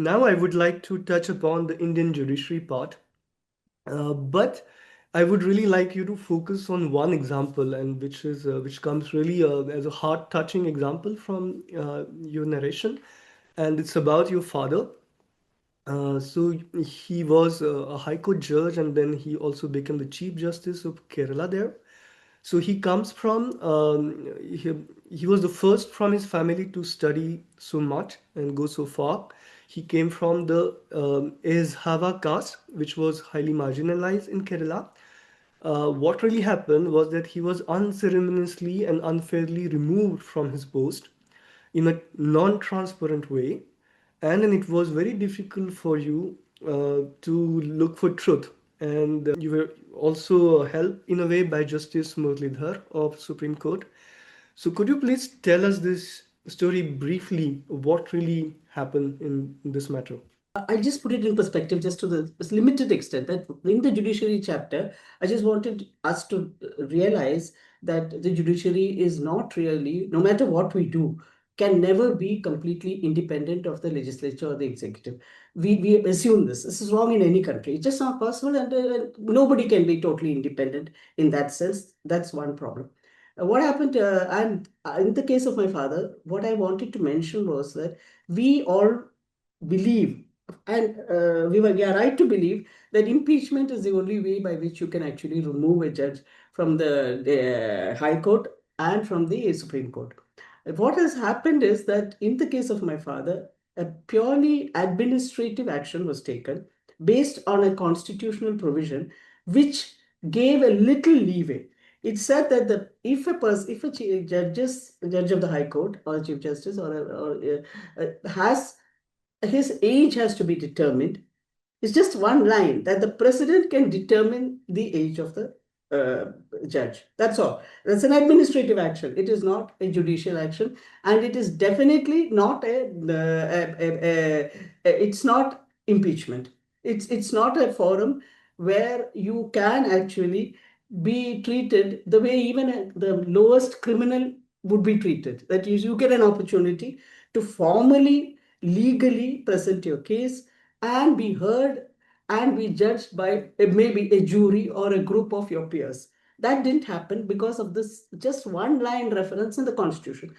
Now I would like to touch upon the Indian judiciary part, but I would really like you to focus on one example, and which comes really as a heart-touching example from your narration, and it's about your father. So he was a High Court judge, and then he also became the Chief Justice of Kerala there. So he comes from, he was the first from his family to study so much and go so far. He came from the Ezhava caste, which was highly marginalized in Kerala. What really happened was that he was unceremoniously and unfairly removed from his post in a non-transparent way, and then it was very difficult for you to look for truth. And you were also helped in a way by Justice Muralidhar of Supreme Court. So could you please tell us this story briefly? What really happened in this matter? I'll just put it in perspective just to the limited extent that in the judiciary chapter, I just wanted us to realize that the judiciary is not really, no matter what we do, can never be completely independent of the legislature or the executive. We assume this. This is wrong in any country. It's just not possible, and nobody can be totally independent in that sense. That's one problem. What happened, and in the case of my father, what I wanted to mention was that we all believe and we are right to believe that impeachment is the only way by which you can actually remove a judge from the High Court and from the Supreme Court. What has happened is that in the case of my father, a purely administrative action was taken based on a constitutional provision which gave a little leeway. It said that if a person, if a judge of the High Court or Chief Justice has his age has to be determined. It's just one line that the president can determine the age of the judge. That's all. That's an administrative action. It is not a judicial action, and it is definitely not it's not impeachment. It's not a forum where you can actually be treated the way even the lowest criminal would be treated. That is, you get an opportunity to formally legally present your case and be heard and be judged by maybe a jury or a group of your peers. That didn't happen because of this just one line reference in the constitution.